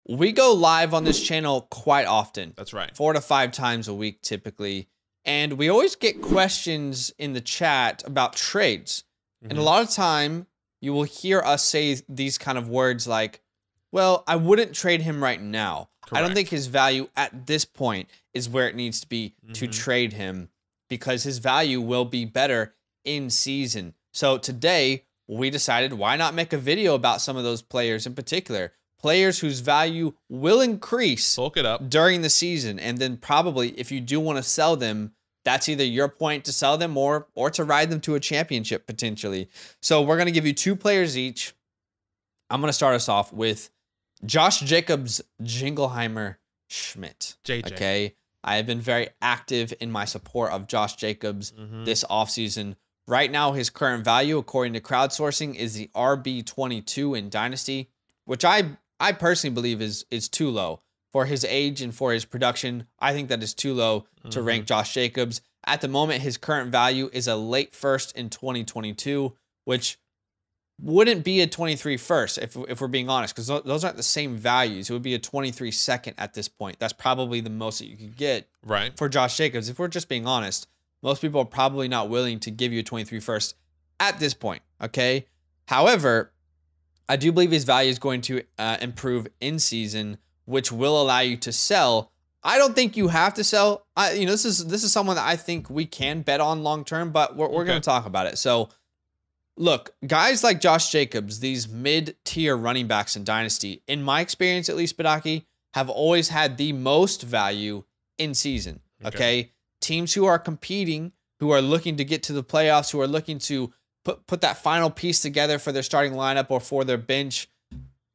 we go live on this channel quite often. That's right. 4 to 5 times a week typically. And we always get questions in the chat about trades. And a lot of time you will hear us say these kind of words like, well, I wouldn't trade him right now. Correct. I don't think his value at this point is where it needs to be to trade him, because his value will be better in season. So today we decided, why not make a video about some of those players in particular, players whose value will increase Bulk it up during the season. And then probably if you do want to sell them, that's either your point to sell them or to ride them to a championship potentially. So we're going to give you 2 players each. I'm going to start us off with Josh Jacobs, Jingleheimer, Schmidt. JJ. Okay. I have been very active in my support of Josh Jacobs this offseason. Right now, his current value, according to crowdsourcing, is the RB22 in Dynasty, which I personally believe is too low. For his age and for his production, I think that is too low to rank Josh Jacobs. At the moment, his current value is a late first in 2022, which wouldn't be a 23 first if we're being honest, because those aren't the same values. It would be a 23 second at this point. That's probably the most that you could get for Josh Jacobs. If we're just being honest, most people are probably not willing to give you a 23 first at this point, okay? However, I do believe his value is going to improve in season, which will allow you to sell. I don't think you have to sell. This is someone that I think we can bet on long term, but we're going to talk about it. So, look, guys like Josh Jacobs, these mid-tier running backs in Dynasty, in my experience at least, Badake, have always had the most value in season. Okay, teams who are competing, who are looking to get to the playoffs, who are looking to put that final piece together for their starting lineup or for their bench.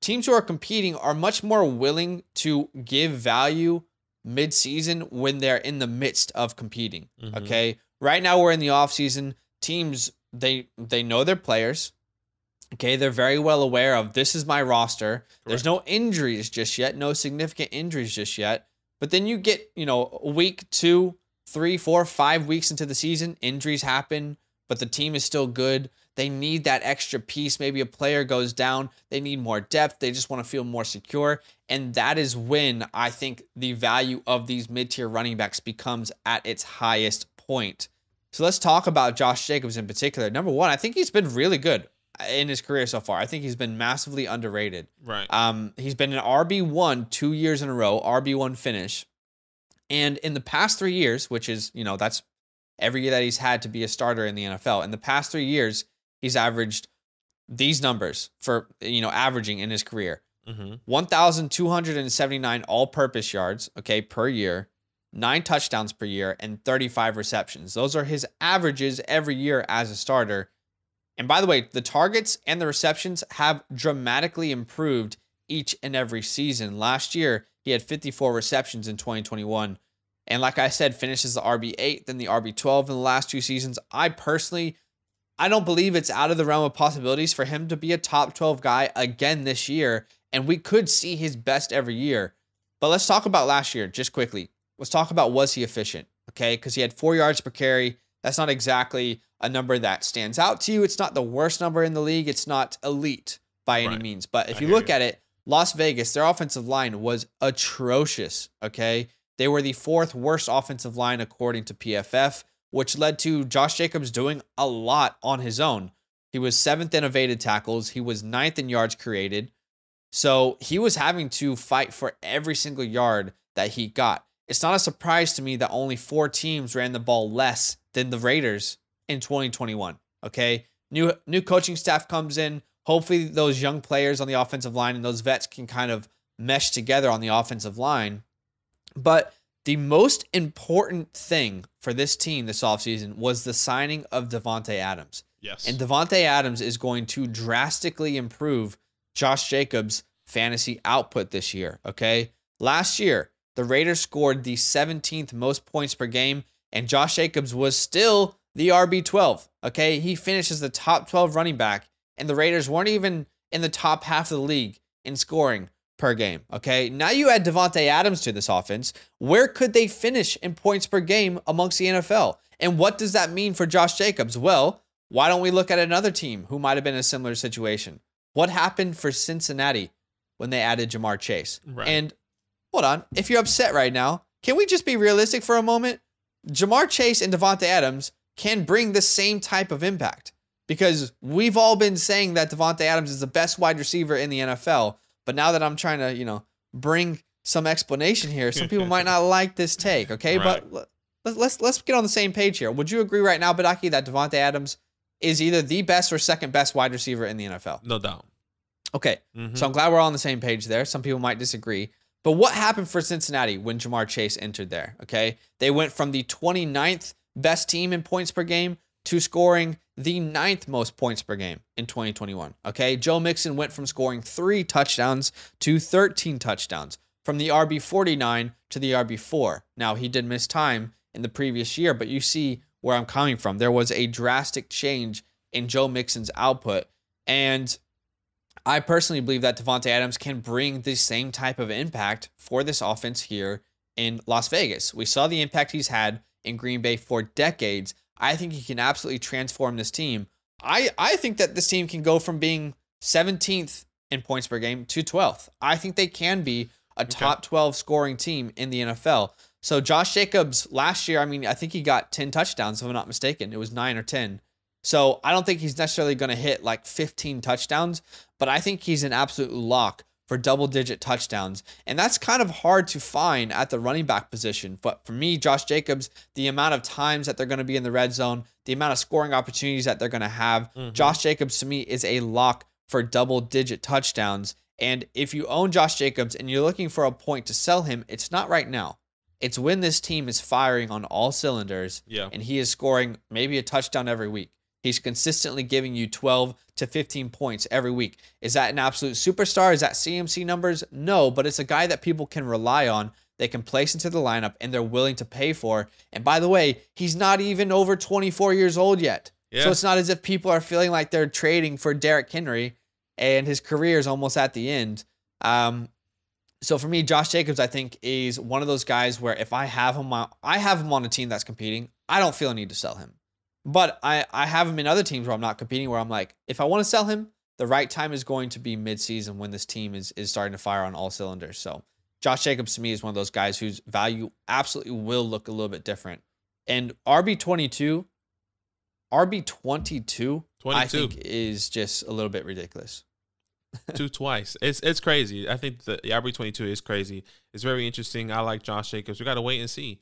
Teams who are competing are much more willing to give value mid-season when they're in the midst of competing, okay? Right now we're in the offseason. Teams, they know their players, okay? They're very well aware of, this is my roster. There's no injuries just yet, no significant injuries just yet. But then you get, a week, 2, 3, 4, 5 weeks into the season, injuries happen, but the team is still good. They need that extra piece. Maybe a player goes down. They need more depth. They just want to feel more secure. And that is when I think the value of these mid-tier running backs becomes at its highest point. So let's talk about Josh Jacobs in particular. Number one, I think he's been really good in his career so far. I think he's been massively underrated. Right. He's been an RB1 2 years in a row, RB1 finish. And in the past 3 years, which is, that's every year that he's had to be a starter in the NFL. In the past 3 years, he's averaged these numbers for, averaging in his career. 1,279 all-purpose yards, per year, 9 touchdowns per year, and 35 receptions. Those are his averages every year as a starter. And by the way, the targets and the receptions have dramatically improved each and every season. Last year, he had 54 receptions in 2021. And like I said, finishes the RB8, then the RB12 in the last 2 seasons. I don't believe it's out of the realm of possibilities for him to be a top 12 guy again this year. And we could see his best every year. But let's talk about last year just quickly. Let's talk about, was he efficient? Okay, because he had 4 yards per carry. That's not exactly a number that stands out to you. It's not the worst number in the league. It's not elite by any means. But if you look at it, Las Vegas, their offensive line was atrocious, okay? They were the 4th worst offensive line according to PFF, which led to Josh Jacobs doing a lot on his own. He was 7th in evaded tackles. He was 9th in yards created. So he was having to fight for every single yard that he got. It's not a surprise to me that only 4 teams ran the ball less than the Raiders in 2021, okay? New coaching staff comes in. Hopefully those young players on the offensive line and those vets can kind of mesh together on the offensive line. But the most important thing for this team this offseason was the signing of Davante Adams. Yes. And Davante Adams is going to drastically improve Josh Jacobs' fantasy output this year, okay? Last year, the Raiders scored the 17th most points per game, and Josh Jacobs was still the RB12, okay? He finishes the top 12 running back, and the Raiders weren't even in the top half of the league in scoring per game, okay? Now you add Davante Adams to this offense. Where could they finish in points per game amongst the NFL? And what does that mean for Josh Jacobs? Well, why don't we look at another team who might have been in a similar situation? What happened for Cincinnati when they added Jamar Chase. Right. And hold on, if you're upset right now, can we just be realistic for a moment? Jamar Chase and Davante Adams can bring the same type of impact, because we've all been saying that Davante Adams is the best wide receiver in the NFL. But now that I'm trying to, bring some explanation here, some people might not like this take. Okay, Right. but let's get on the same page here. Would you agree right now, Badake, that Davante Adams is either the best or second best wide receiver in the NFL? No doubt. Okay, so I'm glad we're all on the same page there. Some people might disagree. But what happened for Cincinnati when Jamar Chase entered there? Okay, they went from the 29th best team in points per game to scoring the 9th most points per game in 2021. Okay, Joe Mixon went from scoring 3 touchdowns to 13 touchdowns, from the RB49 to the RB4. Now, he did miss time in the previous year, but you see where I'm coming from. There was a drastic change in Joe Mixon's output, and I personally believe that Davante Adams can bring the same type of impact for this offense here in Las Vegas. We saw the impact he's had in Green Bay for decades. I think he can absolutely transform this team. I think that this team can go from being 17th in points per game to 12th. I think they can be a top 12 scoring team in the NFL. So Josh Jacobs last year, I think he got 10 touchdowns, if I'm not mistaken. It was 9 or 10. So I don't think he's necessarily going to hit like 15 touchdowns, but I think he's an absolute lock for double-digit touchdowns. And that's kind of hard to find at the running back position. But for me, Josh Jacobs, the amount of times that they're going to be in the red zone, the amount of scoring opportunities that they're going to have, Josh Jacobs to me is a lock for double-digit touchdowns. And if you own Josh Jacobs and you're looking for a point to sell him, it's not right now. It's when this team is firing on all cylinders and he is scoring maybe a touchdown every week. He's consistently giving you 12 to 15 points every week. Is that an absolute superstar? Is that CMC numbers? No, but it's a guy that people can rely on. They can place into the lineup and they're willing to pay for. And by the way, he's not even over 24 years old yet. So it's not as if people are feeling like they're trading for Derrick Henry and his career is almost at the end. So for me, Josh Jacobs, I think, is one of those guys where if I have him on a team that's competing, I don't feel a need to sell him. But I have him in other teams where I'm not competing, where I'm like, if I want to sell him, the right time is going to be mid-season when this team is starting to fire on all cylinders. So Josh Jacobs to me is one of those guys whose value absolutely will look a little bit different. And RB22, I think is just a little bit ridiculous. Twice. It's crazy. I think the RB22 is crazy. It's very interesting. I like Josh Jacobs. We got to wait and see.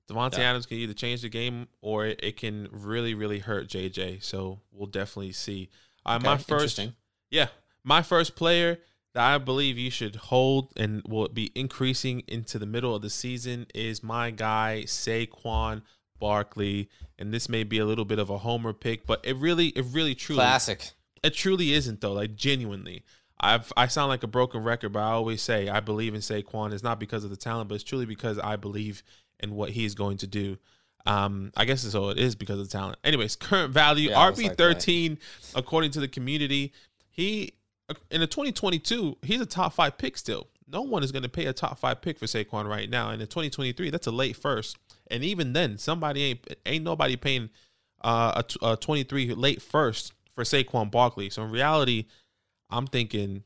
Davante Adams can either change the game or it can really, really hurt JJ. So we'll definitely see. My first player that I believe you should hold and will be increasing into the middle of the season is my guy Saquon Barkley. And this may be a little bit of a homer pick, but it really truly classic. It truly isn't though. Like genuinely. I sound like a broken record, but I always say I believe in Saquon. It's not because of the talent, but it's truly because I believe and what he's going to do. I guess so. It is because of the talent. Anyways, current value, RB13, according to the community. He, in the 2022, he's a top 5 pick still. No one is going to pay a top 5 pick for Saquon right now. And in 2023, that's a late first. And even then, ain't nobody paying a 23 late first for Saquon Barkley. So in reality, I'm thinking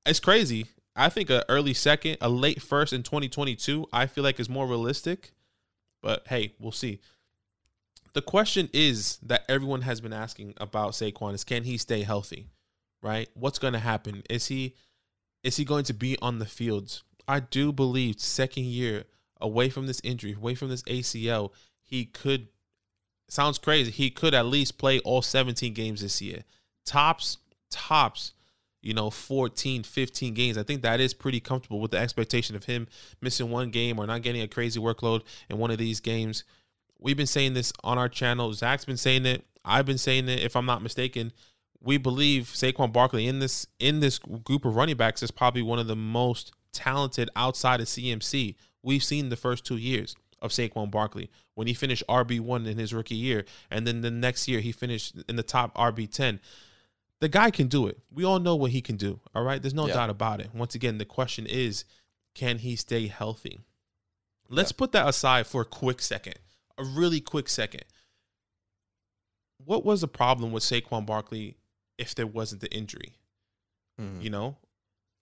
it's crazy. I think an early second, a late first in 2022, I feel like is more realistic. But hey, we'll see. The question is that everyone has been asking about Saquon is, can he stay healthy? Right? What's going to happen? Is he going to be on the field? I do believe second year away from this injury, away from this ACL, he could, sounds crazy, he could at least play all 17 games this year. Tops, 14, 15 games. I think that is pretty comfortable with the expectation of him missing one game or not getting a crazy workload in one of these games. We've been saying this on our channel. Zach's been saying it. I've been saying it, if I'm not mistaken. We believe Saquon Barkley in this group of running backs is probably one of the most talented outside of CMC we've seen the first 2 years of Saquon Barkley, when he finished RB1 in his rookie year, and then the next year he finished in the top RB10. The guy can do it. We all know what he can do, all right? There's no doubt about it. Once again, the question is, can he stay healthy? Let's put that aside for a quick second, a really quick second. What was the problem with Saquon Barkley if there wasn't the injury?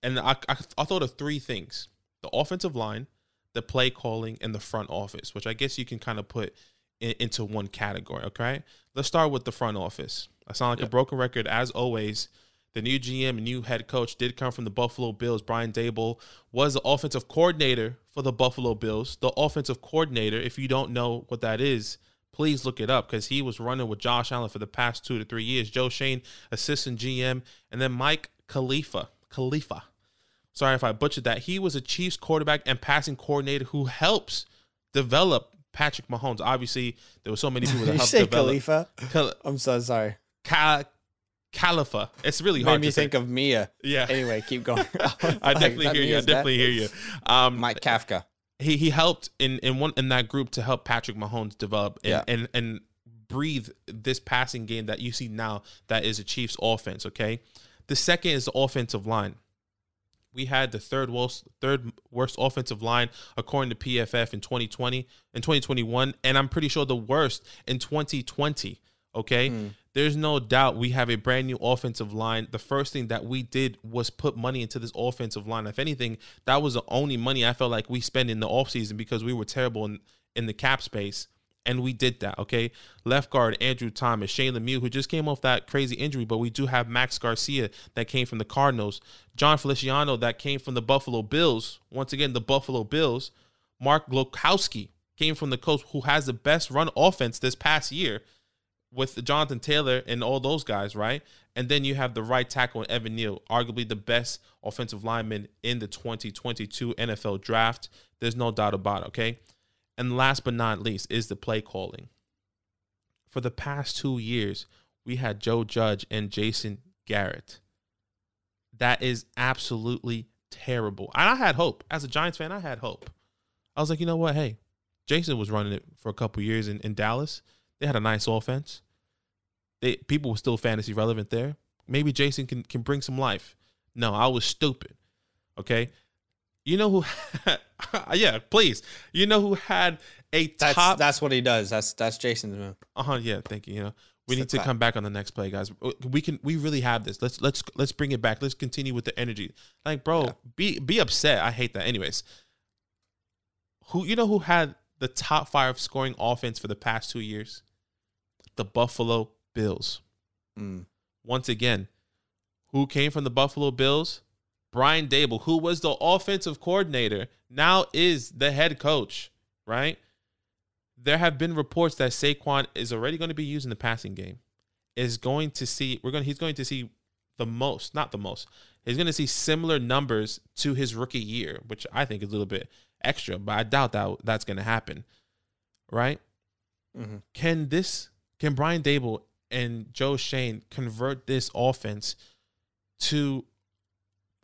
And I thought of three things: the offensive line, the play calling, and the front office, which I guess you can kind of put into one category. Okay, let's start with the front office. I sound like a broken record as always. The new GM and new head coach did come from the Buffalo Bills. Brian Daboll was the offensive coordinator for the Buffalo Bills. The offensive coordinator, if you don't know what that is, please look it up, because he was running with Josh Allen for the past 2 to 3 years. Joe Shane, assistant GM, and then Mike Khalifa. Sorry if I butchered that. He was a Chiefs quarterback and passing coordinator who helps develop Patrick Mahomes. Obviously, there were so many people that helped develop. Khalifa? I'm so sorry. Khalifa. It's really hard to say. Made me think of Mia. Yeah. Anyway, keep going. I definitely hear you. Mike Kafka. He helped in that group to help Patrick Mahomes develop and breathe this passing game that you see now that is a Chiefs offense, okay? The second is the offensive line. We had the third worst offensive line according to PFF in 2020 and 2021, and I'm pretty sure the worst in 2020, okay? There's no doubt we have a brand new offensive line. The first thing that we did was put money into this offensive line. If anything, that was the only money I felt like we spent in the offseason because we were terrible in the cap space. And we did that, okay? Left guard, Andrew Thomas, Shane Lemieux, who just came off that crazy injury, but we do have Max Garcia that came from the Cardinals. John Feliciano that came from the Buffalo Bills. Once again, the Buffalo Bills. Mark Glokowski came from the Colts, who has the best run offense this past year with Jonathan Taylor and all those guys, right? And then you have the right tackle, Evan Neal, arguably the best offensive lineman in the 2022 NFL draft. There's no doubt about it, okay? And last but not least is the play calling. For the past 2 years, we had Joe Judge and Jason Garrett. That is absolutely terrible. And I had hope. As a Giants fan, I had hope. I was like, you know what? Hey, Jason was running it for a couple years in Dallas. They had a nice offense. People were still fantasy relevant there. Maybe Jason can bring some life. No, I was stupid. Okay? You know who yeah, please. You know who had a top... That's what he does. That's Jason's move. Yeah, thank you. You know, we need to come back on the next play, guys. We really have this. Let's bring it back. Let's continue with the energy. Like, bro, be upset. I hate that. Anyways, who had the top 5 scoring offense for the past 2 years? The Buffalo Bills. Once again, who came from the Buffalo Bills? Brian Daboll, who was the offensive coordinator, now is the head coach, right? There have been reports that Saquon is already going to be used in the passing game. He's going to see the most, not the most. He's going to see similar numbers to his rookie year, which I think is a little bit extra, but I doubt that's going to happen, right? Can Brian Daboll and Joe Shane convert this offense to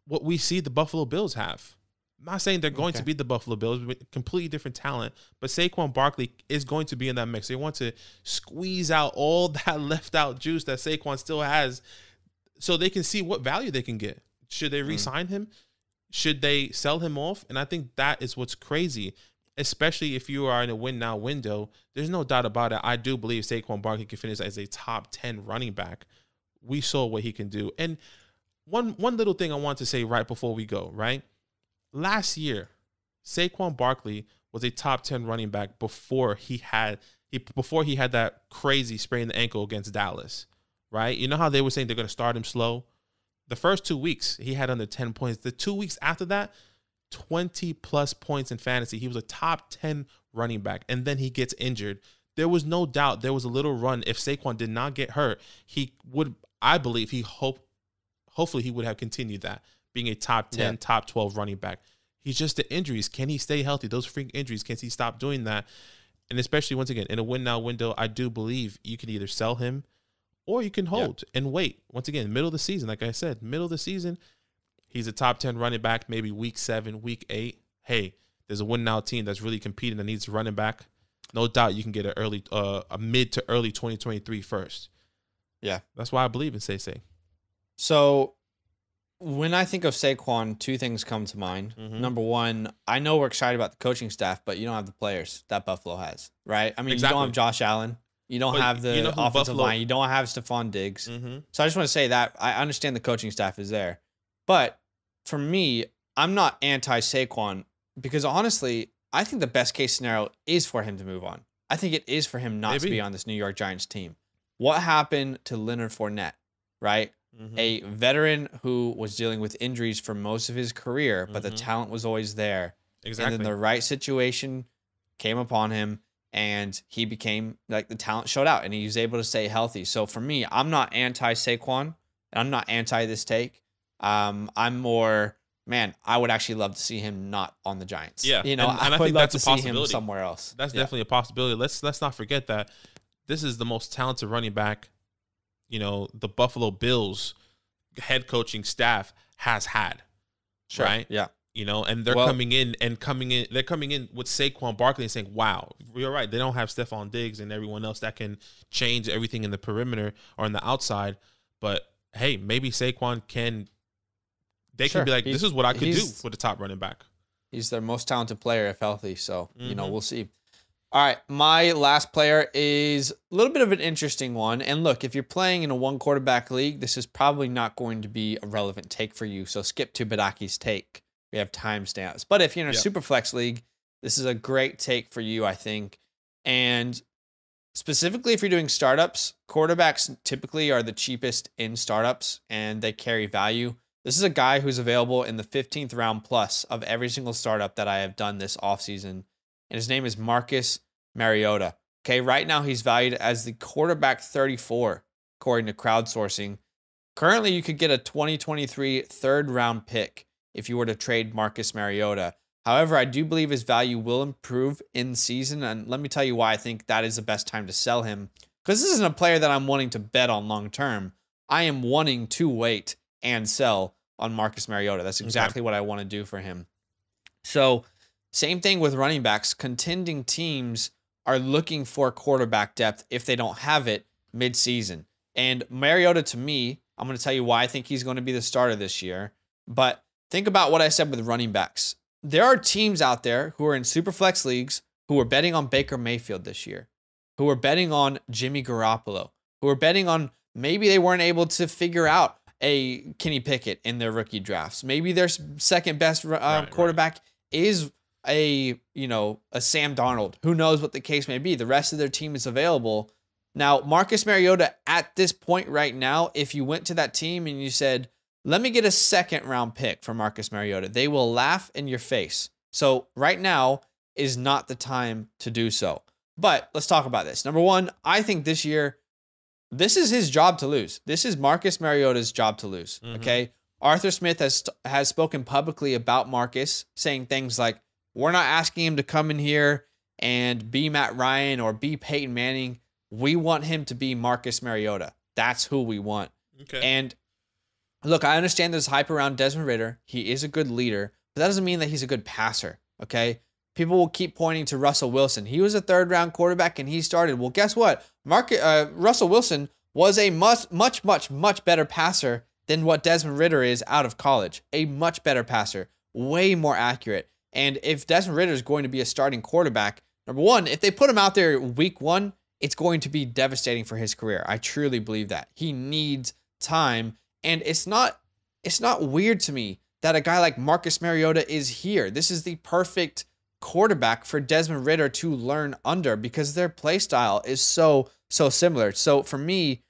what we see the Buffalo Bills have? I'm not saying they're going to be the Buffalo Bills with completely different talent, but Saquon Barkley is going to be in that mix. They want to squeeze out all that left out juice that Saquon still has so they can see what value they can get. Should they re-sign him? Should they sell him off? And I think that is what's crazy, especially if you are in a win-now window. There's no doubt about it. I do believe Saquon Barkley can finish as a top 10 running back. We saw what he can do. And one little thing I want to say right before we go, right? Last year, Saquon Barkley was a top 10 running back before he had that crazy sprained ankle against Dallas, right? You know how they were saying they're going to start him slow? The first 2 weeks, he had under 10 points. The 2 weeks after that, 20-plus points in fantasy. He was a top 10 running back, and then he gets injured. There was no doubt there was a little run. If Saquon did not get hurt, he would, I believe, hopefully he would have continued that, being a top 10, top 12 running back. He's just the injuries. Can he stay healthy? Those freak injuries, can he stop doing that? And especially, once again, in a win-now window, I do believe you can either sell him or you can hold and wait. Once again, middle of the season, like I said, middle of the season, he's a top 10 running back, maybe week 7, week 8. Hey, there's a win-now team that's really competing that needs a running back. No doubt you can get a mid to early 2023 first. Yeah. That's why I believe in Say. So when I think of Saquon, 2 things come to mind. Number one, I know we're excited about the coaching staff, but you don't have the players that Buffalo has, right? I mean, you don't have Josh Allen. You don't have the offensive line. You don't have Stephon Diggs. So I just want to say that I understand the coaching staff is there. But for me, I'm not anti Saquon because honestly, I think the best case scenario is for him to move on. I think it is for him not to be on this New York Giants team. What happened to Leonard Fournette, right? A veteran who was dealing with injuries for most of his career, but the talent was always there. Exactly. And then the right situation came upon him and he became like the talent showed out and he was able to stay healthy. So for me, I'm not anti Saquon and I'm not anti this take. I'm more, man, I would actually love to see him not on the Giants. Yeah. You know, and I think would love that's to a see him possibility. somewhere else. That's definitely a possibility. Let's not forget that this is the most talented running back, you know, the Buffalo Bills head coaching staff has had. Sure. Right? Yeah. You know, and they're coming in with Saquon Barkley and saying, wow, you're right. They don't have Stephon Diggs and everyone else that can change everything in the perimeter or on the outside. But hey, maybe Saquon can be like, this is what I could do with the top running back. He's their most talented player if healthy. So, you know, we'll see. All right. My last player is a little bit of an interesting one. And look, if you're playing in a one quarterback league, this is probably not going to be a relevant take for you. So skip to Badake's take. We have timestamps. But if you're in a super flex league, this is a great take for you, I think. And specifically if you're doing startups, quarterbacks typically are the cheapest in startups and they carry value. This is a guy who's available in the 15th round plus of every single startup that I have done this offseason. And his name is Marcus Mariota. Okay, right now he's valued as the quarterback 34, according to crowdsourcing. Currently, you could get a 2023 third round pick if you were to trade Marcus Mariota. However, I do believe his value will improve in season. And let me tell you why I think that is the best time to sell him. Because this isn't a player that I'm wanting to bet on long term. I am wanting to wait and sell on Marcus Mariota. That's exactly what I want to do for him. So, same thing with running backs. Contending teams are looking for quarterback depth if they don't have it mid-season. And Mariota, to me, I'm going to tell you why I think he's going to be the starter this year. But think about what I said with running backs. There are teams out there who are in super flex leagues who are betting on Baker Mayfield this year, who are betting on Jimmy Garoppolo, who are betting on maybe they weren't able to figure out a Kenny Pickett in their rookie drafts. Maybe their second best quarterback is a Sam Darnold. Who knows what the case may be? The rest of their team is available. Now, Marcus Mariota at this point right now, if you went to that team and you said, let me get a second round pick for Marcus Mariota, they will laugh in your face. So right now is not the time to do so. But let's talk about this. Number one, I think this year, this is his job to lose. This is Marcus Mariota's job to lose. Okay. Arthur Smith has spoken publicly about Marcus, saying things like, we're not asking him to come in here and be Matt Ryan or be Peyton Manning. We want him to be Marcus Mariota. That's who we want. Okay. And look, I understand there's hype around Desmond Ridder. He is a good leader, but that doesn't mean that he's a good passer. Okay. People will keep pointing to Russell Wilson. He was a third round quarterback and he started. Well, guess what? Russell Wilson was a much better passer than what Desmond Ridder is out of college. A much better passer, way more accurate. And if Desmond Ridder is going to be a starting quarterback, number one, if they put him out there week one, it's going to be devastating for his career. I truly believe that. He needs time. And it's not weird to me that a guy like Marcus Mariota is here. This is the perfect quarterback for Desmond Ridder to learn under because their play style is so similar. So for me,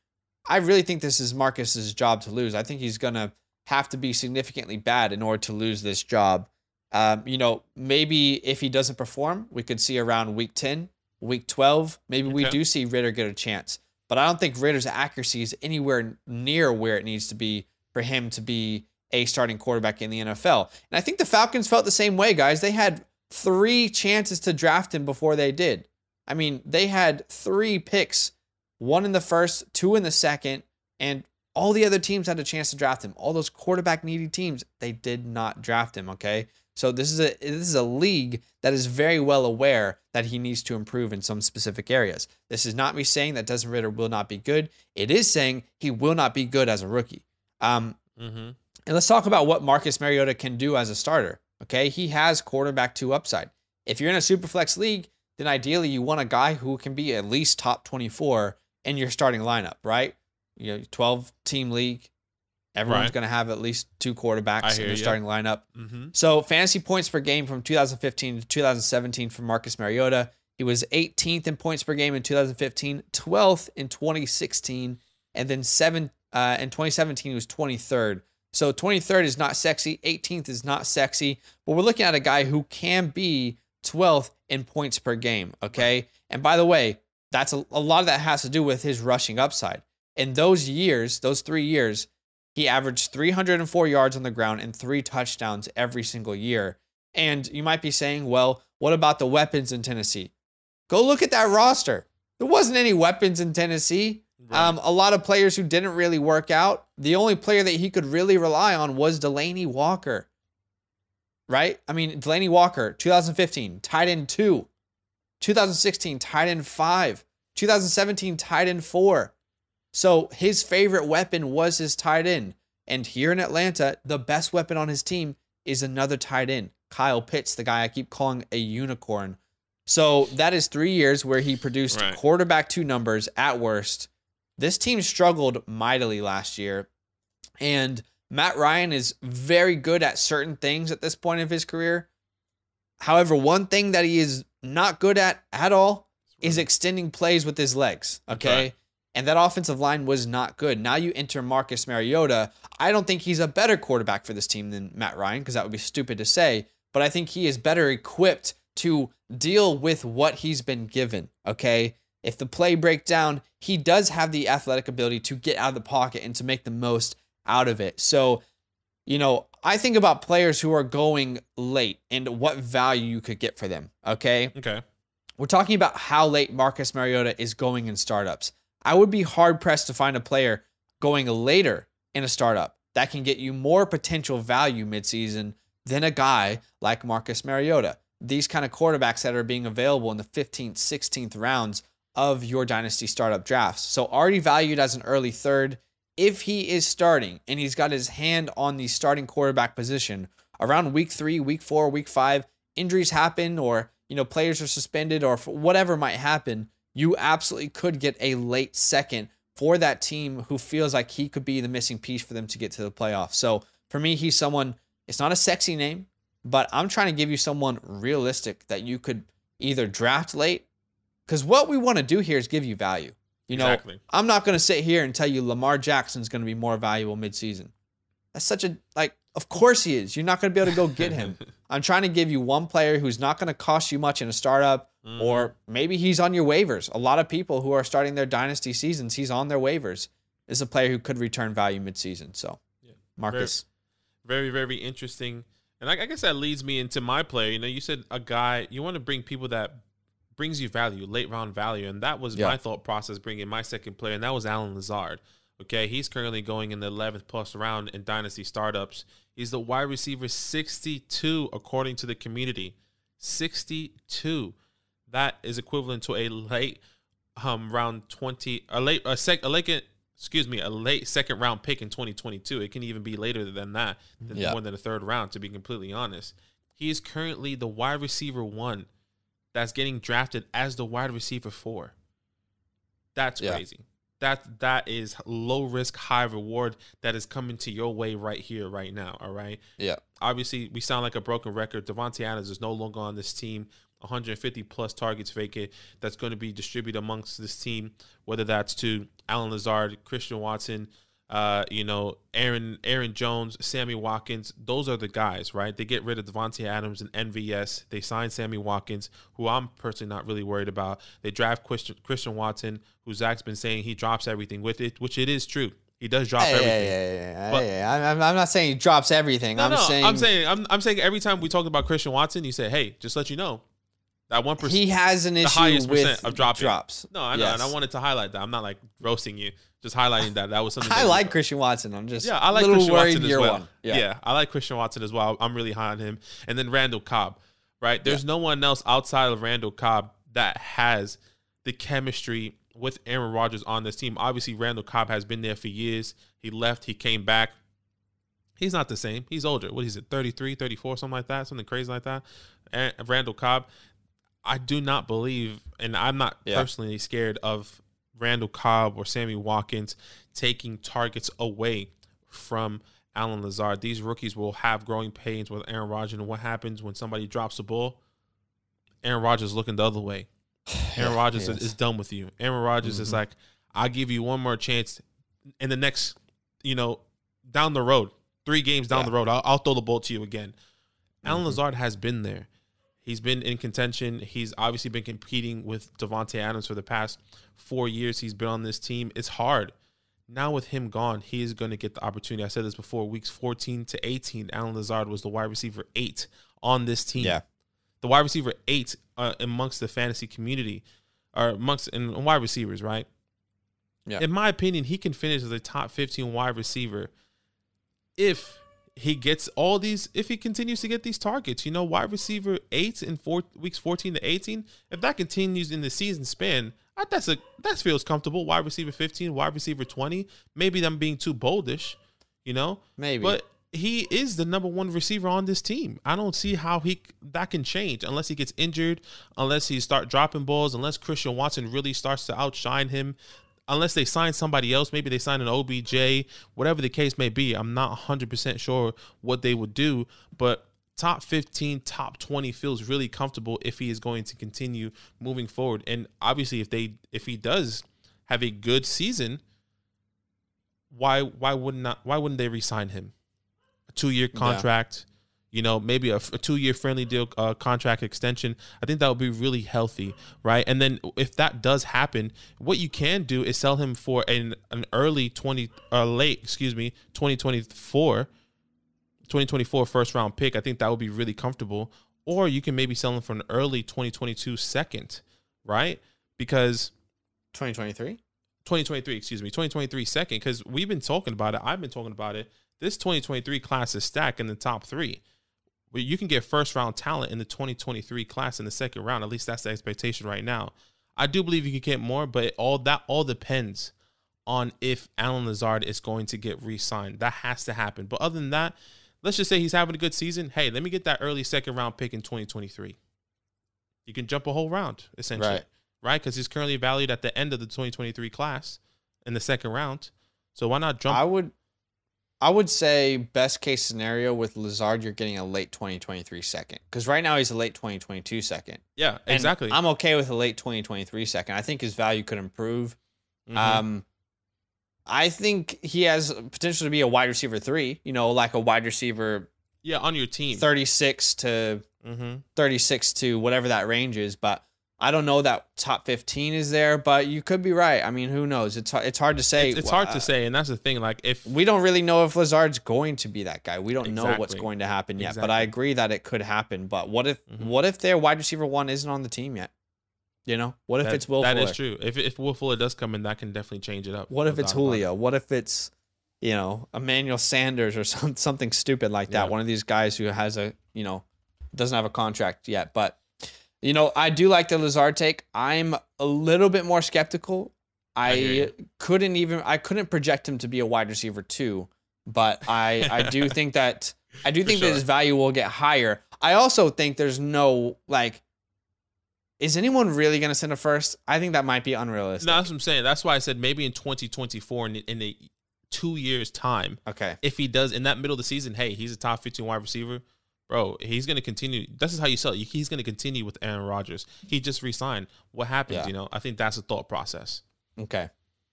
I really think this is Marcus's job to lose. I think he's going to have to be significantly bad in order to lose this job. Maybe if he doesn't perform, we could see around week 10, week 12, maybe we do see Ridder get a chance. But I don't think Ridder's accuracy is anywhere near where it needs to be for him to be a starting quarterback in the NFL. And I think the Falcons felt the same way, guys. They had 3 chances to draft him before they did. I mean, they had 3 picks, 1 in the first, 2 in the second, and all the other teams had a chance to draft him. All those quarterback needy teams, they did not draft him, okay? So this is a league that is very well aware that he needs to improve in some specific areas. This is not me saying that Desmond Ridder will not be good. It is saying he will not be good as a rookie. And let's talk about what Marcus Mariota can do as a starter. Okay, he has quarterback 2 upside. If you're in a super flex league, then ideally you want a guy who can be at least top 24 in your starting lineup, right? 12 team league. Everyone's going to have at least 2 quarterbacks in their starting lineup. Mm-hmm. So fantasy points per game from 2015 to 2017 for Marcus Mariota. He was 18th in points per game in 2015, 12th in 2016, and then in 2017 he was 23rd. So 23rd is not sexy, 18th is not sexy, but we're looking at a guy who can be 12th in points per game, okay? And by the way, that's a lot of that has to do with his rushing upside. In those 3 years, he averaged 304 yards on the ground and 3 touchdowns every single year. And you might be saying, well, what about the weapons in Tennessee? Go look at that roster. There wasn't any weapons in Tennessee. Right. A lot of players who didn't really work out. The only player that he could really rely on was Delanie Walker. Right? I mean, Delanie Walker, 2015, tight end 2. 2016, tight end 5. 2017, tight end 4. So his favorite weapon was his tight end. And here in Atlanta, the best weapon on his team is another tight end, Kyle Pitts, the guy I keep calling a unicorn. So that is 3 years where he produced quarterback 2 numbers at worst. This team struggled mightily last year. And Matt Ryan is very good at certain things at this point of his career. However, one thing that he is not good at all is extending plays with his legs, okay? And that offensive line was not good. Now you enter Marcus Mariota. I don't think he's a better quarterback for this team than Matt Ryan, because that would be stupid to say, but I think he is better equipped to deal with what he's been given, okay? If the play breaks down, he does have the athletic ability to get out of the pocket and to make the most out of it. So, I think about players who are going late and what value you could get for them, okay? Okay. We're talking about how late Marcus Mariota is going in startups. I would be hard-pressed to find a player going later in a startup that can get you more potential value midseason than a guy like Marcus Mariota. These kind of quarterbacks that are being available in the 15th, 16th rounds of your dynasty startup drafts. So already valued as an early third. If he is starting and he's got his hand on the starting quarterback position around week 3, week 4, week 5, injuries happen or, players are suspended or whatever might happen, you absolutely could get a late second for that team who feels like he could be the missing piece for them to get to the playoffs. So for me, he's someone, it's not a sexy name, but I'm trying to give you someone realistic that you could either draft late, because what we want to do here is give you value. Exactly. I'm not going to sit here and tell you Lamar Jackson's going to be more valuable midseason. That's such a, of course he is. You're not going to be able to go get him. I'm trying to give you one player who's not going to cost you much in a startup, or maybe he's on your waivers. A lot of people who are starting their dynasty seasons, he's on their waivers, is a player who could return value midseason. So, Marcus. Very, very interesting. And I guess that leads me into my player. You said a guy, you want to bring people that brings you value, late round value. And that was my thought process bringing my second player, and that was Allen Lazard. Okay, he's currently going in the 11th plus round in dynasty startups. He's the wide receiver 62 according to the community. 62. That is equivalent to a late round 20, a late second round pick in 2022. It can even be later than that, more than the third round, to be completely honest. He is currently the wide receiver 1 that's getting drafted as the wide receiver 4. That's crazy. That is low risk, high reward that is coming to your way right here, right now. All right. Yeah. Obviously, we sound like a broken record. Devontae Adams is no longer on this team. 150 plus targets vacant that's going to be distributed amongst this team, whether that's to Allen Lazard, Christian Watson, Aaron Jones, Sammy Watkins. Those are the guys, right? They get rid of Devontae Adams and MVS. They sign Sammy Watkins, who I'm personally not really worried about. They draft Christian Watson, who Zach's been saying he drops everything with it, which it is true. He does drop everything. I'm not saying he drops everything. I'm saying every time we talk about Christian Watson, you say, hey, just let you know, that 1%. He has an issue with of drops. No, I know, and I wanted to highlight that. I'm not roasting you, just highlighting that. That was something. I like Christian Watson. I'm just I like Christian Watson as well. I like Christian Watson as well. I'm really high on him. And then Randall Cobb, right? There's no one else outside of Randall Cobb that has the chemistry with Aaron Rodgers on this team. Obviously, Randall Cobb has been there for years. He left, he came back. He's not the same. He's older. What is it, 33, 34, something like that, something crazy like that. And Randall Cobb, I do not believe, and I'm not personally scared of Randall Cobb or Sammy Watkins taking targets away from Alan Lazard. These rookies will have growing pains with Aaron Rodgers. And what happens when somebody drops the ball? Aaron Rodgers is looking the other way. Aaron Rodgers is done with you. Aaron Rodgers is like, I'll give you one more chance in the next, down the road, 3 games down the road. I'll throw the ball to you again. Alan Lazard has been there. He's been in contention. He's obviously been competing with Devontae Adams for the past 4 years. He's been on this team. It's hard. Now with him gone, he is going to get the opportunity. I said this before, weeks 14 to 18, Alan Lazard was the wide receiver 8 on this team. Yeah. The wide receiver 8 amongst the fantasy community, or amongst wide receivers, right? Yeah. In my opinion, he can finish as a top 15 wide receiver if he gets all these, if he continues to get these targets. Wide receiver 8 in weeks 14 to 18, if that continues in the season span, that feels comfortable. Wide receiver 15, wide receiver 20. Maybe I'm being too boldish, Maybe. But he is the number 1 receiver on this team. I don't see how that can change unless he gets injured, unless he start dropping balls, unless Christian Watson really starts to outshine him, unless they sign somebody else. Maybe they sign an OBJ, whatever the case may be. I'm not 100% sure what they would do, but top 15, top 20 feels really comfortable if he is going to continue moving forward. And obviously, if he does have a good season, why wouldn't they re-sign him? A 2-year contract, maybe a 2-year friendly deal, contract extension. I think that would be really healthy, right? And then if that does happen, what you can do is sell him for an early 2024 first round pick. I think that would be really comfortable. Or you can maybe sell him for an early 2022 second, right? Because 2023 second, because we've been talking about it. I've been talking about it. This 2023 class is stacked in the top 3. But you can get first round talent in the 2023 class in the second round. At least that's the expectation right now. I do believe you can get more, but all depends on if Alan Lazard is going to get re-signed. That has to happen. But other than that, let's just say he's having a good season. Hey, let me get that early second round pick in 2023. You can jump a whole round, essentially. Right? Because he's currently valued at the end of the 2023 class in the second round. So why not jump? I would say best case scenario with Lazard, you're getting a late 2023 second. Because right now he's a late 2022 second. Yeah, exactly. And I'm okay with a late 2023 second. I think his value could improve. I think he has potential to be a wide receiver 3, like a wide receiver. Yeah, on your team. 36 to whatever that range is. But I don't know that top 15 is there, but you could be right. I mean, who knows? It's hard to say. It's hard to say, and that's the thing. Like, if we don't really know if Lazard's going to be that guy, we don't know what's going to happen yet. But I agree that it could happen. But what if their wide receiver 1 isn't on the team yet? What if it's Will Fuller? That is true. If Will Fuller does come in, that can definitely change it up. What if it's Julio? What if it's Emmanuel Sanders or something stupid like that? One of these guys who has doesn't have a contract yet, but. I do like the Lazard take. I'm a little bit more skeptical. I couldn't project him to be a wide receiver 2, but I do think that that his value will get higher. I also think there's no is anyone really going to send a first? I think that might be unrealistic. No, that's what I'm saying. That's why I said maybe in 2024 in a 2 years time. Okay. If he does in that middle of the season, hey, he's a top 15 wide receiver. Bro, he's going to continue. This is how you sell it. He's going to continue with Aaron Rodgers. He just re-signed. What happens, I think that's a thought process. Okay.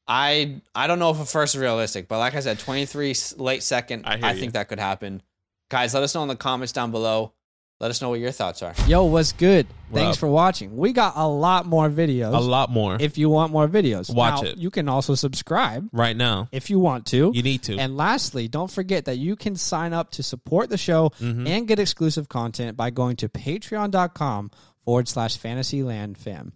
I don't know if a first is realistic, but like I said, 23 late second, I think that could happen. Guys, let us know in the comments down below. Let us know what your thoughts are. Yo, what's good? Thanks for watching. We got a lot more videos. A lot more. If you want more videos. Watch it. You can also subscribe. Right now. If you want to. You need to. And lastly, don't forget that you can sign up to support the show and get exclusive content by going to patreon.com/fantasylandfam.